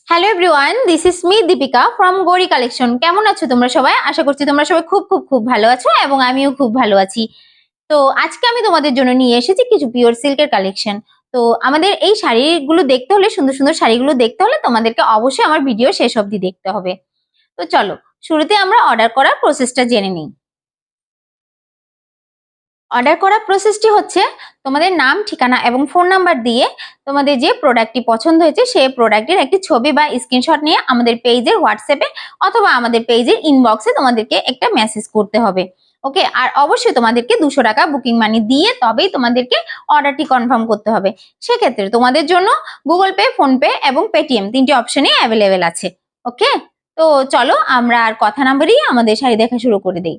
Hello everyone, this is me Deepika from Gauri collection. কেমন আছো তোমরা সবাই? আশা করছি তোমরা সবাই খুব খুব খুব ভালো আছো এবং আমিও খুব ভালো আছি। তো আজকে আমি তোমাদের জন্য নিয়ে এসেছি কিছু পিওর সিল্কের কালেকশন। তো আমাদের এই শাড়িগুলো দেখতে হলে, সুন্দর সুন্দর শাড়িগুলো দেখতে হলে তোমাদেরকে অবশ্যই আমার ভিডিও শেষ অবধি দেখতে হবে। তো চলো শুরুতে আমরা অর্ডার করার প্রসেসটা জেনে নিই। অর্ডার করার প্রসেসটি হচ্ছে তোমাদের নাম, ঠিকানা এবং ফোন নাম্বার দিয়ে তোমাদের যে প্রোডাক্টটি পছন্দ হয়েছে সেই প্রোডাক্টের একটি ছবি বা স্ক্রিনশট নিয়ে আমাদের পেজের হোয়াটসঅ্যাপে অথবা আমাদের পেজের ইনবক্সে তোমাদেরকে একটা মেসেজ করতে হবে। ওকে, আর অবশ্যই তোমাদেরকে 200 টাকা বুকিং মানি দিয়ে তবেই তোমাদেরকে অর্ডারটি কনফার্ম করতে হবে। সেক্ষেত্রে তোমাদের জন্য গুগল পে, ফোনপে এবং পেটিএম তিনটি অপশনই অ্যাভেলেবেল আছে। ওকে, তো চলো আমরা আর কথা না বাড়িয়ে আমাদের শাড়ি দেখা শুরু করে দিই।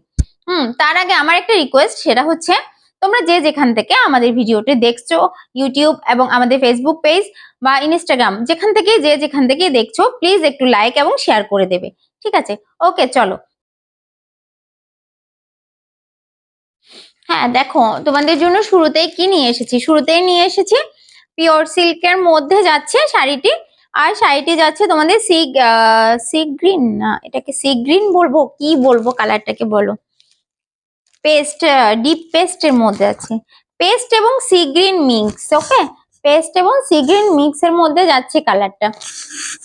তার আগে আমার একটা রিকোয়েস্ট, সেটা হচ্ছে তোমরা যে যেখান থেকে আমাদের ভিডিওটি দেখছো, ইউটিউব এবং আমাদের ফেসবুক পেজ বা ইনস্টাগ্রাম, যেখান থেকে যে যেখান থেকে দেখছো, প্লিজ একটু লাইক এবং শেয়ার করে দেবে। ঠিক আছে? ওকে, চলো। হ্যাঁ দেখো, তোমাদের জন্য শুরুতেই কি নিয়ে এসেছি, শুরুতেই নিয়ে এসেছি পিওর সিল্কের মধ্যে যাচ্ছে শাড়িটি। আর শাড়িটি যাচ্ছে তোমাদের সি গ্রিন, না এটাকে সি গ্রিন বলবো, কি বলবো, কালারটাকে বলো, পেস্ট, ডিপ পেস্টের মধ্যে আছে, পেস্ট এবং সি গ্রিন মিক্স। ওকে, পেস্ট এবং সি গ্রিন মিক্স এর মধ্যে যাচ্ছে কালারটা।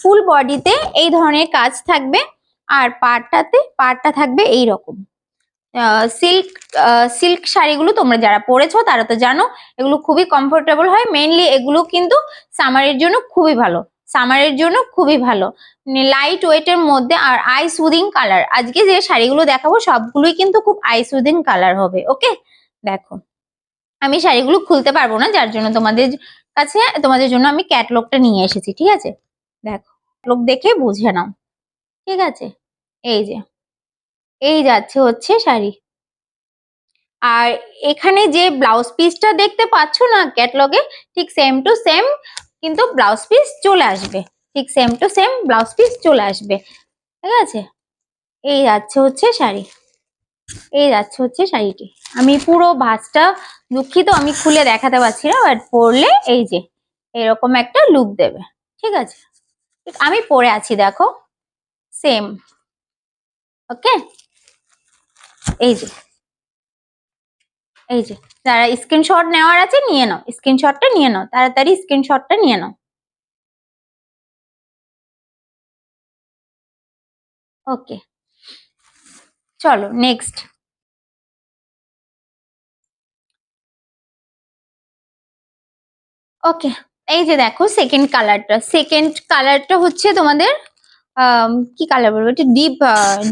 ফুল বডিতে এই ধরনের কাজ থাকবে আর পাড়টা থাকবে এই রকম। সিল্ক সিল্ক শাড়িগুলো তোমরা যারা পরেছো তারা তো জানো এগুলো খুবই কমফোর্টেবল হয়। মেইনলি এগুলো কিন্তু সামারের জন্য খুবই ভালো, সামারের জন্য খুবই ভালো, লাইট ওয়েটের মধ্যে আর আই সুদিং কালার। আজকে যে শাড়িগুলো দেখাবো সবগুলোই কিন্তু খুব আই সুদিং কালার হবে। ওকে, দেখো আমি শাড়িগুলো খুলতে পারবো না, যার জন্য তোমাদের জন্য আমি ক্যাটলগটা নিয়ে এসেছি। ঠিক আছে, দেখো ক্যাটলগ দেখে বুঝে নাও। ঠিক আছে, এই যে এই যাচ্ছে হচ্ছে শাড়ি। আর এখানে যে ব্লাউজ পিসটা দেখতে পাচ্ছ না ক্যাটলগে, ঠিক সেম টু সেম কিন্তু ব্লাউজ পিস চলে আসবে, ঠিক same to same blouse piece চলে আসবে। ঠিক আছে, এই যাচ্ছে হচ্ছে শাড়ি, এই যাচ্ছে হচ্ছে শাড়িটি। আমি পুরো ভাঁজটা, দুঃখিত আমি খুলে দেখাতে পারছি না, বাট পরলে এই যে এরকম একটা লুক দেবে। ঠিক আছে, আমি পরে আছি দেখো, সেম। ওকে, এই যে এই যে যারা স্ক্রিনশট নেওয়ার আছে নিয়ে নাও, স্ক্রিনশটটা নিয়ে নাও, তাড়াতাড়ি স্ক্রিনশটটা নিয়ে নাও। ওকে, চলো নেক্সট। ওকে, এই যে দেখো সেকেন্ড কালারটা হচ্ছে তোমাদের কি কালার বলবো, এটা ডিপ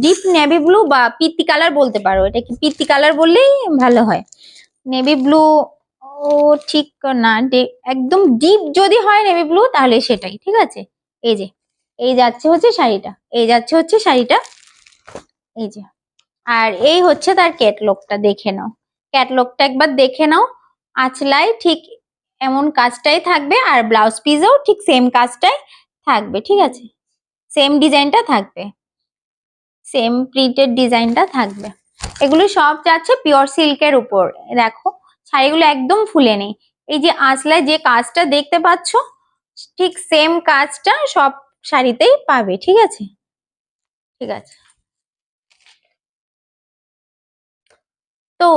ডিপ নেভি ব্লু বা পিত্তি কালার বলতে পারো, এটা কি পিত্তি কালার বললেই ভালো হয়। নেভি ব্লু ও ঠিক না, একদম ডিপ যদি হয় নেভি ব্লু তাহলে সেটাই ঠিক আছে। এই যে এই যাচ্ছে হচ্ছে শাড়িটা, এই যাচ্ছে হচ্ছে শাড়িটা, এই যে। আর এই হচ্ছে তার ক্যাটলগটা, দেখে নাও, ক্যাটলগটা একবার দেখে নাও। আঁচলায় ঠিক এমন কাজটাই থাকবে আর ব্লাউজ পিসেও ঠিক সেম কাজটাই থাকবে। ঠিক আছে, সেম ডিজাইনটা থাকবে, সেম প্রিন্টেড ডিজাইনটা থাকবে। এগুলো সব যাচ্ছে পিওর সিল্কের উপর। দেখো শাড়িগুলো একদম ফুলে নেই, এই যে আঁচলায় যে কাজটা দেখতে পাচ্ছ ঠিক সেম কাজটা সব শাড়িতেই পাবে। ঠিক আছে, ঠিক আছে। তো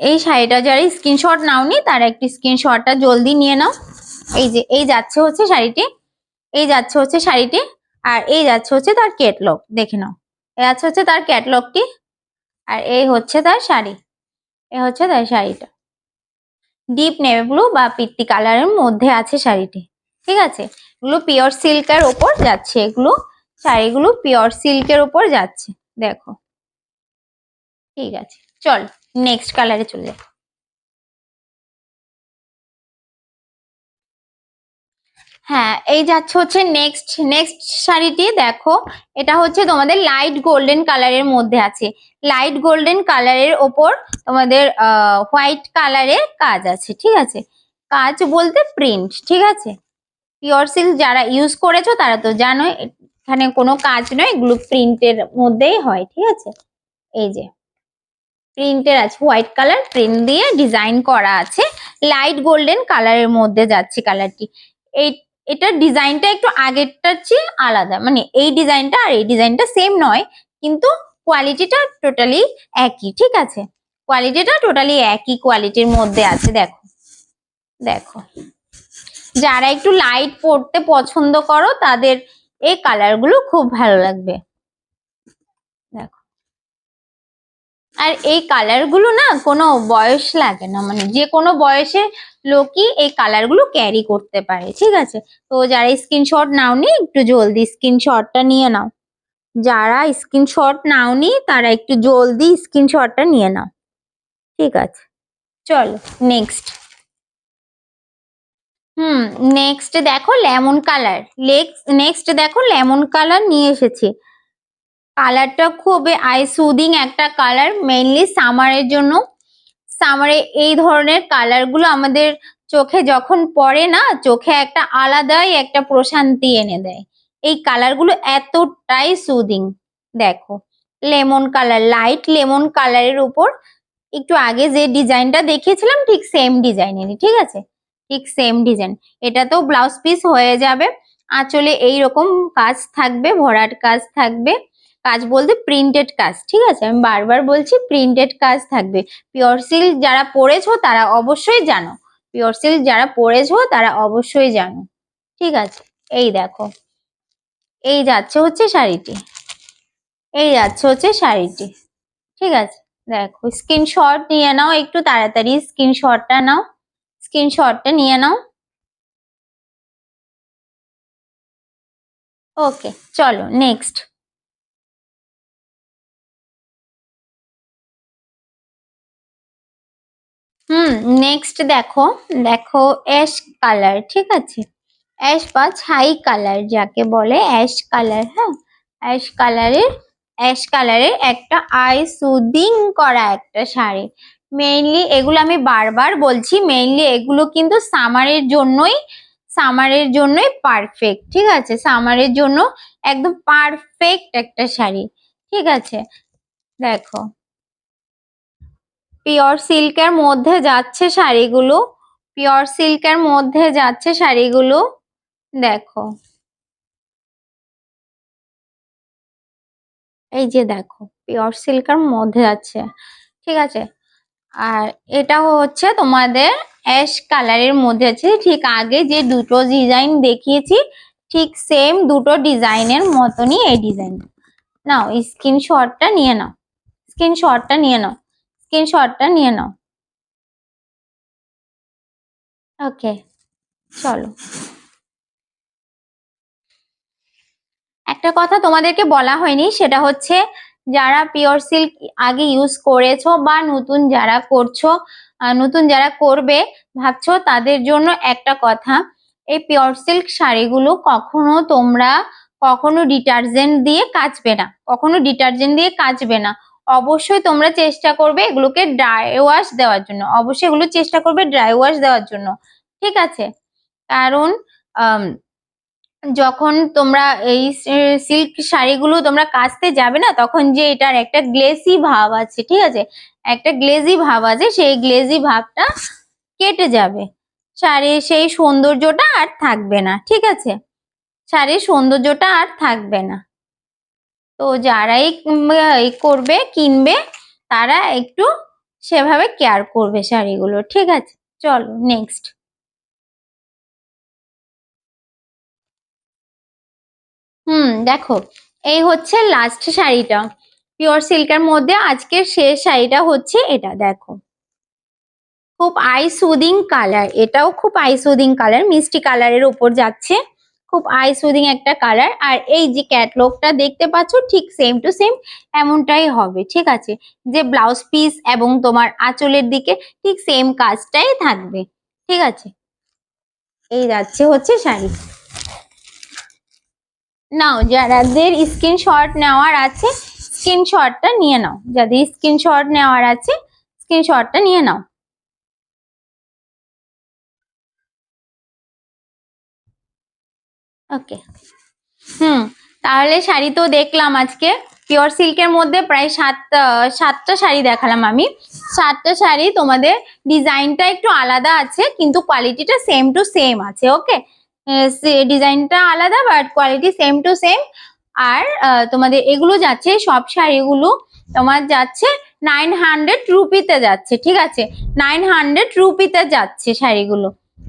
এই শাড়িটা যারা স্ক্রিনশট নাওনি তারা একটি স্ক্রিনশটটা জলদি নিয়ে নাও। এই যে এই যাচ্ছে হচ্ছে শাড়িটি, এই যাচ্ছে হচ্ছে শাড়িটি, আর এই যাচ্ছে হচ্ছে তার ক্যাটলগ, দেখে নাও। এই যাচ্ছে হচ্ছে তার ক্যাটলগটি, আর এই হচ্ছে তার শাড়ি, এই হচ্ছে তার শাড়িটা। ডিপ নেভি ব্লু বা পিত্তি কালারের মধ্যে আছে শাড়িটি। ঠিক আছে, এগুলো পিওর সিল্কের ওপর যাচ্ছে, এগুলো শাড়িগুলো পিওর সিল্কের ওপর যাচ্ছে। দেখো, ঠিক আছে, চল নেক্সট কালারে চলে যাই। হ্যাঁ, এই যাচ্ছে হচ্ছে নেক্সট নেক্সট শাড়িটি। দেখো এটা হচ্ছে তোমাদের লাইট গোল্ডেন কালারের মধ্যে আছে, লাইট গোল্ডেন কালারের ওপর তোমাদের হোয়াইট কালারের কাজ আছে। ঠিক আছে, কাজ বলতে প্রিন্ট। ঠিক আছে, পিওর সিল্ক যারা ইউজ করেছো তারা তো জানো এখানে কোনো কাজ নয়, এগুলো প্রিন্টের মধ্যেই হয়। ঠিক আছে, এই যে প্রিন্টের আছে, হোয়াইট কালার প্রিন্ট দিয়ে ডিজাইন করা আছে, লাইট গোল্ডেন কালারের মধ্যে যাচ্ছে কালারটি। এই এটার ডিজাইনটা একটু আগেরটার চেয়ে আলাদা, মানে এই ডিজাইনটা আর এই ডিজাইনটা সেম নয়, কিন্তু কোয়ালিটিটা টোটালি একই। ঠিক আছে, কোয়ালিটিটা টোটালি একই কোয়ালিটির মধ্যে আছে। দেখো দেখো, যারা একটু লাইট পরতে পছন্দ করো তাদের এই কালারগুলো খুব ভালো লাগবে। দেখো, আর এই কালারগুলো না কোনো বয়স লাগে না, মানে যে কোনো বয়সের লোকই এই কালারগুলো ক্যারি করতে পারে। ঠিক আছে, তো যারা স্ক্রিনশট নাওনি একটু জলদি স্ক্রিনশটটা নিয়ে নাও। যারা স্ক্রিনশট নাওনি তারা একটু জলদি স্ক্রিনশটটা নিয়ে নাও। ঠিক আছে, চলো নেক্সট। নেক্সট দেখো লেমন কালার। নেক্সট দেখো লেমন কালার নিয়ে এসেছি। কালারটা খুবই আই সুদিং একটা কালার, মেইনলি সামারের জন্য। সামারে এই ধরনের কালারগুলো আমাদের চোখে যখন পড়ে না, চোখে একটা আলাদাই একটা প্রশান্তি এনে দেয়। এই কালারগুলো এতটাই সুদিং। দেখো, লেমন কালার, লাইট লেমন কালারের উপর একটু আগে যে ডিজাইনটা দেখিয়েছিলাম ঠিক সেম ডিজাইনেরই। ঠিক আছে, ঠিক সেম ডিজাইন। এটাতেও ব্লাউজ পিস হয়ে যাবে। আঁচলে এইরকম কাজ থাকবে, ভরাট কাজ থাকবে। কাজ বলতে প্রিন্টেড কাজ। ঠিক আছে, আমি বারবার বলছি প্রিন্টেড কাজ থাকবে। পিওর সিল্ক যারা পরেছো তারা অবশ্যই জানো, পিওর সিল্ক যারা পরেছো তারা অবশ্যই জানো। ঠিক আছে, এই দেখো, এই যাচ্ছে হচ্ছে শাড়িটি, এই যাচ্ছে হচ্ছে শাড়িটি। ঠিক আছে, দেখো স্ক্রিনশট নিয়ে নাও, একটু তাড়াতাড়ি স্ক্রিনশটটা নাও, স্ক্রিনশটটা নিয়ে নাও। ওকে, চলো নেক্সট। নেক্সট দেখো, দেখো অ্যাশ কালার। ঠিক আছে, অ্যাশ বা ছাই কালার যাকে বলে, অ্যাশ কালার। হ্যাঁ, অ্যাশ কালারের, অ্যাশ কালারের একটা আই সুদিং করা একটা শাড়ি। মেইনলি এগুলো আমি বারবার বলছি, মেইনলি এগুলো কিন্তু সামারের জন্যই, সামারের জন্যই পারফেক্ট। ঠিক আছে, সামারের জন্য একদম পারফেক্ট একটা শাড়ি। ঠিক আছে, দেখো পিওর সিল্কের মধ্যে যাচ্ছে শাড়িগুলো, পিওর সিল্কের মধ্যে যাচ্ছে শাড়িগুলো। দেখো, এই যে দেখো পিওর সিল্কের মধ্যে যাচ্ছে। ঠিক আছে, আর এটা হচ্ছে তোমাদের অ্যাশ কালারের মধ্যে আছে। ঠিক আগে যে দুটো ডিজাইন দেখিয়েছি ঠিক সেম দুটো ডিজাইনের মতনই এই ডিজাইন। নাও স্ক্রিনশটটা নিয়ে নাও, স্ক্রিনশটটা নিয়ে নাও, স্ক্রিনশটটা নিয়ে নাও। ওকে, চলো। একটা কথা তোমাদেরকে বলা হয়নি, সেটা হচ্ছে যারা পিওর সিল্ক আগে ইউজ করেছো বা নতুন যারা করছো, নতুন যারা করবে ভাবছো, তাদের জন্য একটা কথা, এই পিওর সিল্ক শাড়িগুলো কখনো তোমরা কখনো ডিটারজেন্ট দিয়ে কাচবে না, কখনো ডিটারজেন্ট দিয়ে কাচবে না। অবশ্যই তোমরা চেষ্টা করবে এগুলোকে ড্রাই ওয়াশ দেওয়ার জন্য, অবশ্যই এগুলো চেষ্টা করবে ড্রাই ওয়াশ দেওয়ার জন্য। ঠিক আছে, কারণ যখন তোমরা এই সিল্ক শাড়িগুলো তোমরা কাচতে যাবে না, তখন যে এটার একটা গ্লেজি ভাব আছে, ঠিক আছে, একটা গ্লেজি ভাব আছে, সেই গ্লেজি ভাবটা কেটে যাবে, শাড়ির সেই সৌন্দর্যটা আর থাকবে না। ঠিক আছে, শাড়ির সৌন্দর্যটা আর থাকবে না। তো যারাই করবে কিনবে তারা একটু সেভাবে কেয়ার করবে শাড়িগুলো। ঠিক আছে, চলো নেক্সট। দেখো, এই হচ্ছে লাস্ট শাড়িটা পিওর সিল্কের মধ্যে, আজকের শেষ শাড়িটা হচ্ছে এটা। দেখো, খুব আই সুদিং কালার, এটাও খুব আই সুদিং কালার, মিষ্টি কালারের উপর যাচ্ছে, খুব আই সুদিং একটা কালার। আর এই যে ক্যাটলগটা দেখতে পাচ্ছ ঠিক সেম টু সেম এমনটাই হবে। ঠিক আছে, যে ব্লাউজ পিস এবং তোমার আঁচলের দিকে ঠিক সেম কাজটাই থাকবে। ঠিক আছে, এই যাচ্ছে হচ্ছে শাড়ি। নাও, যাদের স্ক্রিনশট নেওয়ার আছে স্ক্রিনশটটা নিয়ে নাও, যাদের স্ক্রিনশট নেওয়ার আছে স্ক্রিনশটটা নিয়ে নাও। ওকে, তাহলে শাড়ি তো দেখলাম আজকে পিওর সিল্কের মধ্যে প্রায় সাতটা শাড়ি দেখালাম আমি। সাতটা শাড়ি তোমাদের ডিজাইনটা একটু আলাদা আছে কিন্তু কোয়ালিটিটা সেম টু সেম আছে। ওকে, ডিজাইনটা আলাদা but quality same to same. আর তোমাদের এগুলো যাচ্ছে, সব শাড়িগুলো তোমার যাচ্ছে 900 রুপিতে যাচ্ছে, ঠিক আছে? 900 রুপিতে যাচ্ছে শাড়িগুলো,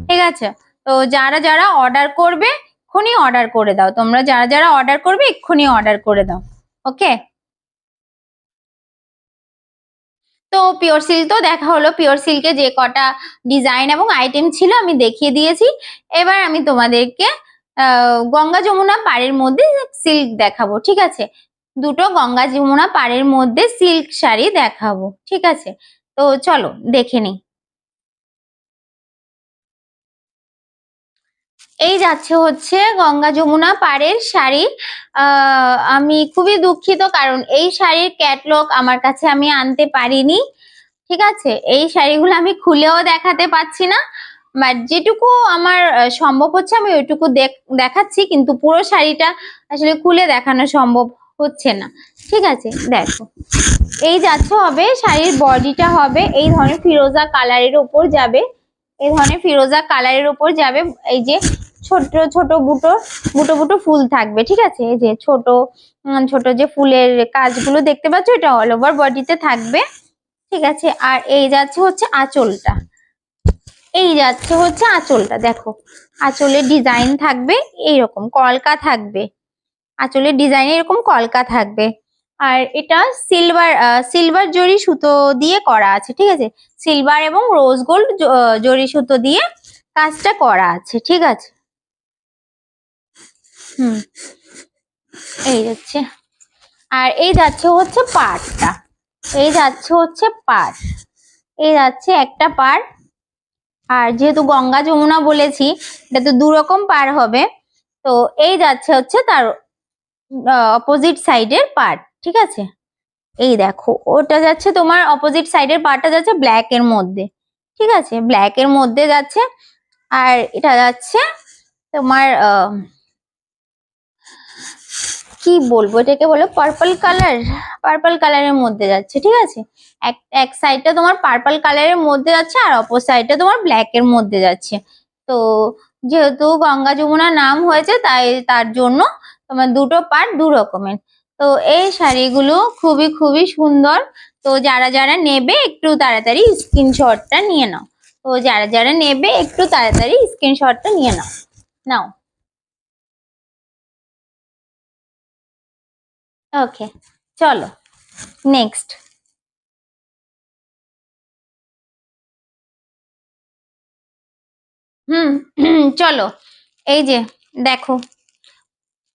ঠিক আছে? তো যারা যারা অর্ডার করবে এক্ষুনি অর্ডার করে দাও, তোমরা যারা যারা অর্ডার করবে এক্ষুনি অর্ডার করে দাও, ওকে? তো পিওর সিল্ক তো দেখা হলো, পিওর সিল্কে যে কটা ডিজাইন এবং আইটেম ছিল আমি দেখিয়ে দিয়েছি। এবার আমি তোমাদেরকে গঙ্গা যমুনা পাড়ের মধ্যে সিল্ক দেখাবো, ঠিক আছে? দুটো গঙ্গা যমুনা পাড়ের মধ্যে সিল্ক শাড়ি দেখাবো, ঠিক আছে? তো চলো দেখে নিই। এই যাচ্ছে হচ্ছে গঙ্গা যমুনা পাড়ের শাড়ি। আমি খুবই দুঃখিত, কারণ এই শাড়ির ক্যাটলগ আমার কাছে আমি আনতে পারিনি, ঠিক আছে? এই শাড়িগুলো আমি খুলেও দেখাতে পাচ্ছি না, বাট যেটুকু আমার সম্ভব হচ্ছে আমি ওইটুকু দেখাচ্ছি, কিন্তু পুরো শাড়িটা আসলে খুলে দেখানো সম্ভব হচ্ছে না, ঠিক আছে? দেখো, এই যাচ্ছে হবে শাড়ির বডিটা হবে এই ধরনের ফিরোজা কালারের ওপর যাবে, এই ধরনের ফিরোজা কালারের ওপর যাবে। এই যে ছোট ছোট বুটো বুটো বুটো ফুল থাকবে, ঠিক আছে? এই যে ছোট ছোট যে ফুলের কাজগুলো দেখতে পাচ্ছ, এটা অল ওভার বডিতে থাকবে, ঠিক আছে? আর এই যাচ্ছে হচ্ছে আঁচলটা, এই যাচ্ছে হচ্ছে আঁচলটা, দেখো আঁচলের ডিজাইন থাকবে এইরকম কলকা থাকবে, আঁচলের ডিজাইন এরকম কলকা থাকবে। আর এটা সিলভার সিলভার জরি সুতো দিয়ে করা আছে, ঠিক আছে? সিলভার এবং রোজ গোল্ড জরি সুতো দিয়ে কাজটা করা আছে, ঠিক আছে? হুম, এই যাচ্ছে। আর এই যাচ্ছে হচ্ছে পাড়টা, এই যাচ্ছে হচ্ছে পাড়, এই যাচ্ছে একটা পাড়। আর যেহেতু গঙ্গা যমুনা বলেছি, এটা তো দুরকম পার হবে, তো এই যাচ্ছে হচ্ছে তার অপোজিট সাইডের পার্ট, ঠিক আছে? এই দেখো, ওটা যাচ্ছে তোমার অপোজিট সাইডের পার্টটা যাচ্ছে ব্ল্যাক এর মধ্যে, ঠিক আছে? ব্ল্যাক এর মধ্যে যাচ্ছে। আর এটা যাচ্ছে তোমার কি বলবো, এটাকে বলো পার্পল কালার, পার্পল কালারের মধ্যে যাচ্ছে, ঠিক আছে? এক সাইডটা তোমার পার্পল কালারের মধ্যে যাচ্ছে, আর অপর সাইডটা তোমার ব্ল্যাক এর মধ্যে যাচ্ছে। তো যেহেতু গঙ্গা যমুনা নাম হয়েছে, তাই তার জন্য তোমার দুটো পার্ট দু রকমের। তো এই শাড়িগুলো খুবই খুবই সুন্দর। তো যারা যারা নেবে একটু তাড়াতাড়ি স্ক্রিনশটটা নিয়ে নাও, তো যারা যারা নেবে একটু তাড়াতাড়ি স্ক্রিনশটটা নিয়ে নাও, নাও। ওকে, চলো নেক্সট। হুম, চলো, এই যে দেখো,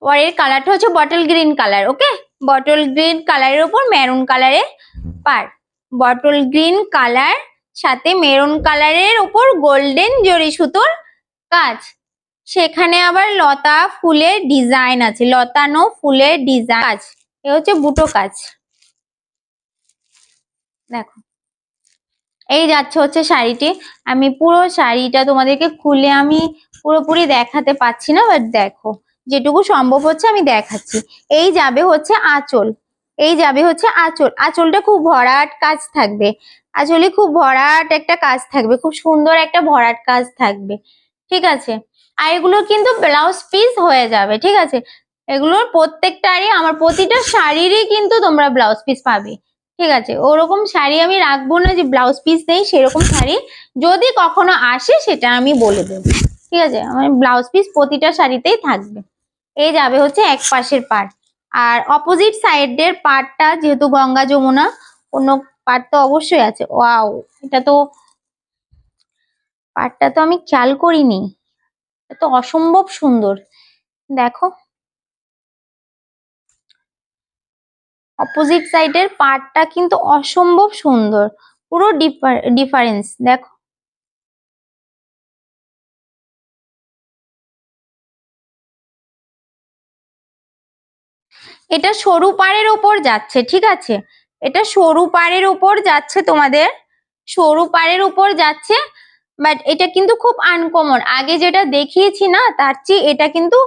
পরের কালারটা হচ্ছে বটল গ্রিন কালার, ওকে? বটল গ্রিন কালারের উপর মেরুন কালারের পার, বটল গ্রিন কালার সাথে মেরুন কালারের উপর গোল্ডেন জরি সুতোর কাজ, সেখানে আবার লতা ফুলের ডিজাইন আছে, লতানো ফুলের ডিজাইন কাজ, এ হচ্ছে বুটো কাজ, দেখো। এই যাচ্ছে হচ্ছে শাড়িটি, আমি পুরো শাড়িটা তোমাদেরকে খুলে আমি পুরোপুরি দেখাতে পাচ্ছি না, বাট দেখো যেটুকু সম্ভব হচ্ছে আমি দেখাচ্ছি। এই যাবে হচ্ছে আঁচল, এই যাবে হচ্ছে আঁচল, আঁচলটা খুব ভরাট কাজ থাকবে, আঁচলে খুব ভরাট একটা কাজ থাকবে, খুব সুন্দর একটা ভরাট কাজ থাকবে, ঠিক আছে? আর এগুলো কিন্তু ব্লাউজ পিস হয়ে যাবে, ঠিক আছে? এগুলোর প্রত্যেকটারই, আমার প্রতিটা শাড়িরই কিন্তু তোমরা ব্লাউজ পিস পাবে, ঠিক আছে? ওরকম শাড়ি আমি রাখবো না যে ব্লাউজ পিস নেই, সেরকম শাড়ি যদি কখনো আসে সেটা আমি বলে দেবো, ঠিক আছে? আমার ব্লাউজ পিস প্রতিটা শাড়িতেই থাকবে। এই যাবে হচ্ছে এক পাশের পার্ট, আর অপোজিট সাইডের পার্টটা যেহেতু গঙ্গা যমুনা, অন্য পার্ট তো অবশ্যই আছে। ওয়াও, এটা তো পার্টটা তো আমি খেয়াল করিনি, এটা তো অসম্ভব সুন্দর, দেখো অপোজিট সাইডের পার্টটা কিন্তু অসম্ভব সুন্দর, পুরো ডিফারেন্স দেখো। এটা সরু পাড়ের ওপর যাচ্ছে, ঠিক আছে? এটা সরু পাড়ের ওপর যাচ্ছে, তোমাদের সরু পাড়ের উপর যাচ্ছে, বাট এটা কিন্তু খুব আনকমন, আগে যেটা দেখিয়েছি না তার চেয়ে এটা কিন্তু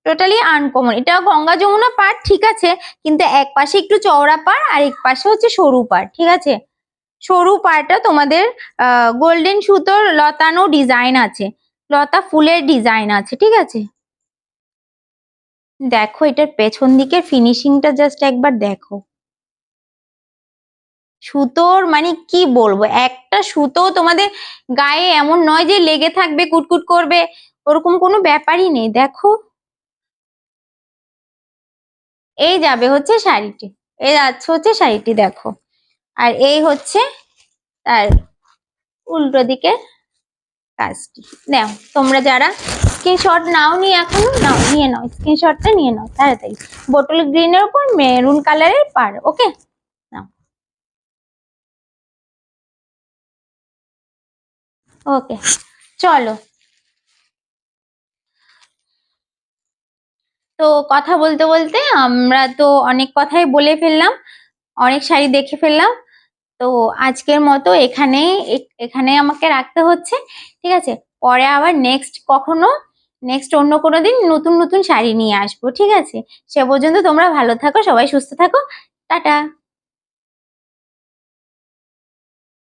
টোটালি আনকমন। এটা গঙ্গা যমুনা পাড়, ঠিক আছে, কিন্তু এক পাশে একটু চওড়া পাড় আর এক পাশে হচ্ছে সরু পাড়, ঠিক আছে? সরু পাড়টা তোমাদের গোল্ডেন সুতোর লতানো ডিজাইন আছে, লতা ফুলের ডিজাইন আছে, ঠিক আছে। দেখো এটার পেছন দিকের ফিনিশিংটা জাস্ট একবার দেখো। সুতোর মানে কি বলবো, একটা সুতো তোমাদের গায়ে এমন নয় যে লেগে থাকবে, কুটকুট করবে, ওরকম কোনো ব্যাপারই নেই। দেখো এই যাবে হচ্ছে শাড়িটি, এই যাচ্ছে হচ্ছে শাড়িটি, দেখো। আর এই হচ্ছে তার উল্টো দিকে কাজটি। নাও তোমরা যারা স্ক্রিনশট নাও নি এখনো, নাও নিয়ে নাও, স্ক্রিনশটটা নিয়ে নাও তাড়াতাড়ি। বোটল গ্রিনের উপর মেরুন কালারের পার, ওকে নাও। ওকে চলো, তো কথা বলতে বলতে আমরা তো অনেক কথাই বলে ফেললাম, অনেক শাড়ি দেখে ফেললাম। তো আজকের মতো এখানে এখানে আমাকে রাখতে হচ্ছে, ঠিক আছে। পরে আবার নেক্সট অন্য কোনো দিন নতুন নতুন শাড়ি নিয়ে আসবো, ঠিক আছে। সে পর্যন্ত তোমরা ভালো থাকো, সবাই সুস্থ থাকো, টাটা।